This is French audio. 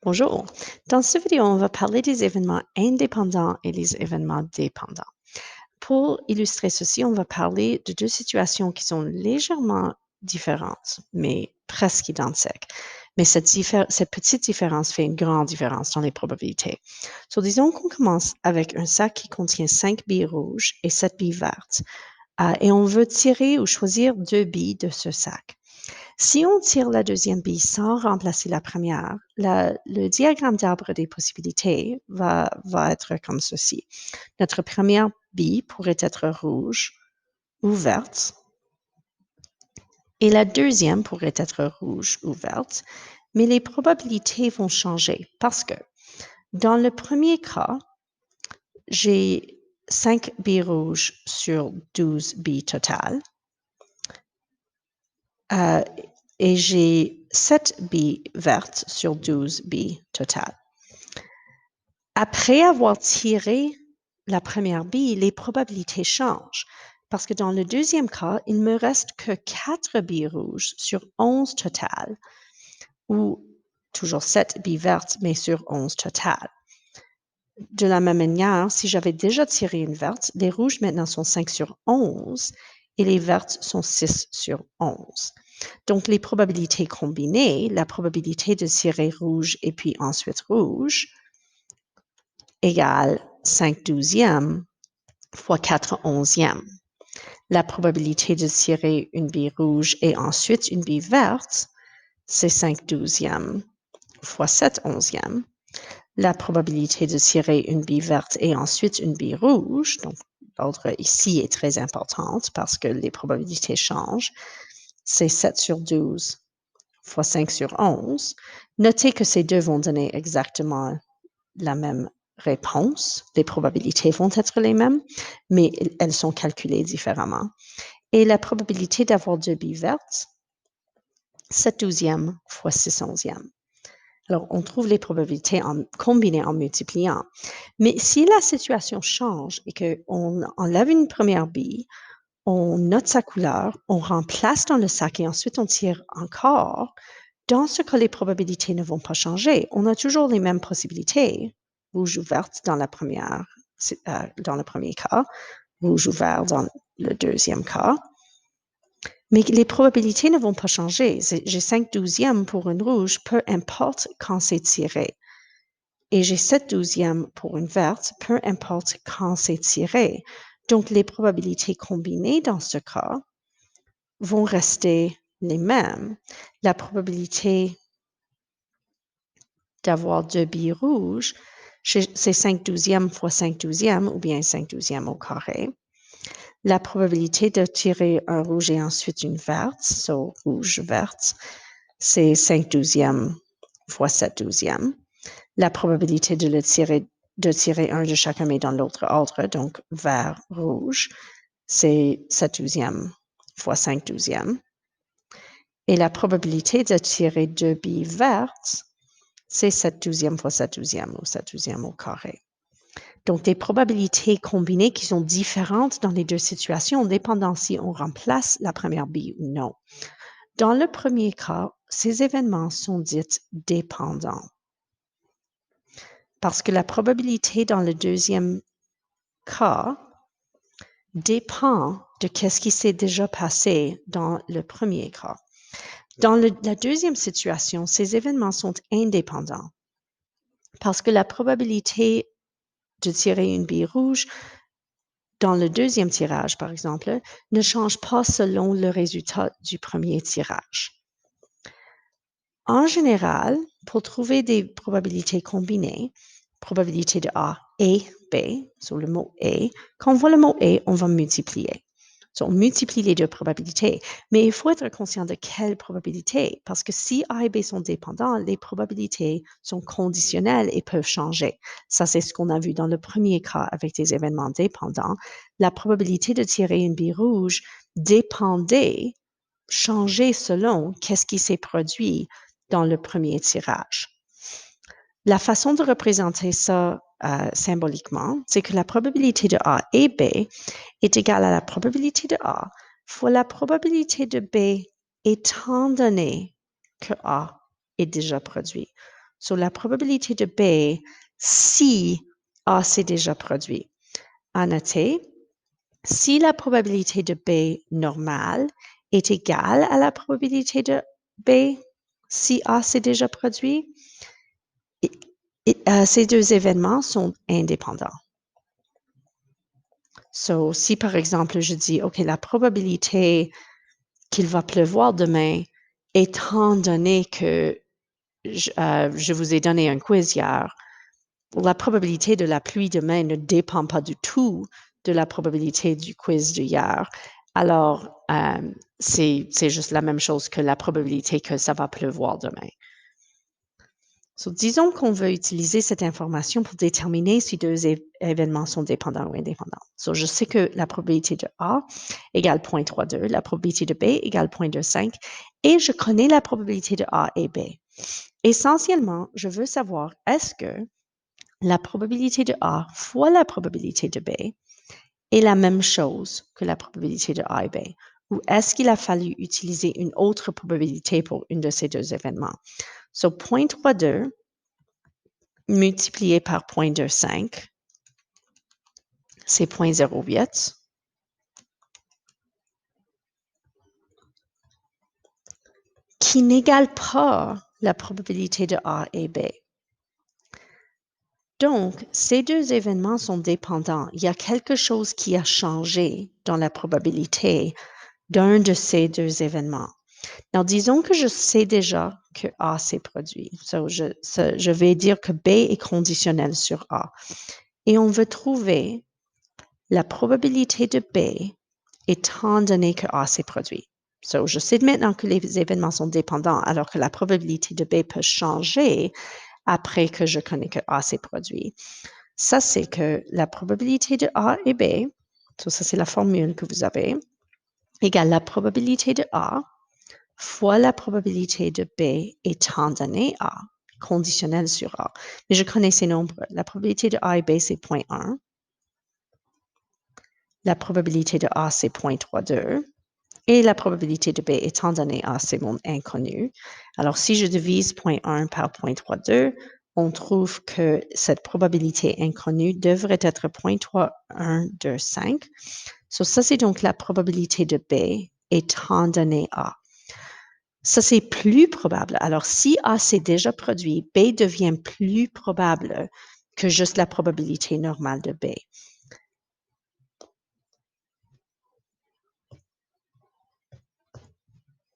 Bonjour. Dans cette vidéo, on va parler des événements indépendants et les événements dépendants. Pour illustrer ceci, on va parler de deux situations qui sont légèrement différentes, mais presque identiques. Mais cette petite différence fait une grande différence dans les probabilités. Disons qu'on commence avec un sac qui contient 5 billes rouges et 7 billes vertes, et on veut tirer ou choisir 2 billes de ce sac. Si on tire la deuxième bille sans remplacer la première, le diagramme d'arbre des possibilités va être comme ceci. Notre première bille pourrait être rouge ou verte et la deuxième pourrait être rouge ou verte, mais les probabilités vont changer parce que dans le premier cas, j'ai 5 billes rouges sur 12 billes totales. Et j'ai 7 billes vertes sur 12 billes totales. Après avoir tiré la première bille, les probabilités changent parce que dans le deuxième cas, il me reste que 4 billes rouges sur 11 totales ou toujours 7 billes vertes, mais sur 11 totales. De la même manière, si j'avais déjà tiré une verte, les rouges maintenant sont 5 sur 11 et les vertes sont 6 sur 11. Donc, les probabilités combinées, la probabilité de tirer rouge et puis ensuite rouge, égale 5 douzièmes fois 4 onzièmes. La probabilité de tirer une bille rouge et ensuite une bille verte, c'est 5 douzièmes fois 7 onzièmes. La probabilité de tirer une bille verte et ensuite une bille rouge, donc l'ordre ici est très importante parce que les probabilités changent, c'est 7 sur 12 fois 5 sur 11. Notez que ces deux vont donner exactement la même réponse. Les probabilités vont être les mêmes, mais elles sont calculées différemment. Et la probabilité d'avoir deux billes vertes, 7 douzièmes fois 6 onzièmes. Alors, on trouve les probabilités combinées en multipliant. Mais si la situation change et qu'on enlève une première bille, on note sa couleur, on remplace dans le sac et ensuite on tire encore, dans ce cas, les probabilités ne vont pas changer. On a toujours les mêmes possibilités. Rouge ou verte dans le premier cas, rouge ou vert dans le deuxième cas. Mais les probabilités ne vont pas changer. J'ai 5 douzièmes pour une rouge, peu importe quand c'est tiré. Et j'ai 7 douzièmes pour une verte, peu importe quand c'est tiré. Donc, les probabilités combinées dans ce cas vont rester les mêmes. La probabilité d'avoir deux billes rouges, c'est 5 douzièmes fois 5 douzièmes ou bien 5 douzièmes au carré. La probabilité de tirer un rouge et ensuite une verte, rouge-verte, c'est 5 douzièmes fois 7 douzièmes. La probabilité de tirer un de chacun mais dans l'autre ordre, donc vert-rouge, c'est 7 douzièmes fois 5 douzièmes. Et la probabilité de tirer deux billes vertes, c'est 7 douzièmes fois 7 douzièmes ou 7 douzièmes au carré. Donc, des probabilités combinées qui sont différentes dans les deux situations, dépendant si on remplace la première bille ou non. Dans le premier cas, ces événements sont dits dépendants parce que la probabilité dans le deuxième cas dépend de ce qui s'est déjà passé dans le premier cas. Dans la deuxième situation, ces événements sont indépendants parce que la probabilité de tirer une bille rouge dans le deuxième tirage, par exemple, ne change pas selon le résultat du premier tirage. En général, pour trouver des probabilités combinées, probabilité de A et B, sur le mot et, quand on voit le mot et, on va multiplier. On multiplie les deux probabilités, mais il faut être conscient de quelle probabilité, parce que si A et B sont dépendants, les probabilités sont conditionnelles et peuvent changer. Ça, c'est ce qu'on a vu dans le premier cas avec des événements dépendants. La probabilité de tirer une bille rouge dépendait, changeait selon qu'est-ce qui s'est produit dans le premier tirage. La façon de représenter ça symboliquement, c'est que la probabilité de A et B est égale à la probabilité de A fois la probabilité de B étant donné que A est déjà produit. So, la probabilité de B, si A s'est déjà produit. À noter, si la probabilité de B normale est égale à la probabilité de B, si A s'est déjà produit, ces deux événements sont indépendants. So, si par exemple, je dis, OK, la probabilité qu'il va pleuvoir demain, étant donné que je vous ai donné un quiz hier, la probabilité de la pluie demain ne dépend pas du tout de la probabilité du quiz d'hier. Alors, c'est juste la même chose que la probabilité que ça va pleuvoir demain. So, disons qu'on veut utiliser cette information pour déterminer si deux événements sont dépendants ou indépendants. So, je sais que la probabilité de A égale 0.32, la probabilité de B égale 0.25, et je connais la probabilité de A et B. Essentiellement, je veux savoir, est-ce que la probabilité de A fois la probabilité de B est la même chose que la probabilité de A et B? Ou est-ce qu'il a fallu utiliser une autre probabilité pour une de ces deux événements? So, 0.32 multiplié par 0.25, c'est 0.08. Qui n'égale pas la probabilité de A et B. Donc, ces deux événements sont dépendants. Il y a quelque chose qui a changé dans la probabilité d'un de ces deux événements. Alors, disons que je sais déjà que A s'est produit. So, je vais dire que B est conditionnel sur A. Et on veut trouver la probabilité de B étant donné que A s'est produit. So, je sais maintenant que les événements sont dépendants, alors que la probabilité de B peut changer après que je connais que A s'est produit. Ça, c'est que la probabilité de A et B, so ça c'est la formule que vous avez, égale la probabilité de A fois la probabilité de B étant donné A, conditionnel sur A. Mais je connais ces nombres. La probabilité de A et B, c'est 0.1. La probabilité de A, c'est 0.32. Et la probabilité de B étant donné A, c'est mon inconnu. Alors, si je divise 0.1 par 0.32, on trouve que cette probabilité inconnue devrait être 0.3125. So, ça, c'est donc la probabilité de B étant donné A. Ça, c'est plus probable. Alors, si A s'est déjà produit, B devient plus probable que juste la probabilité normale de B.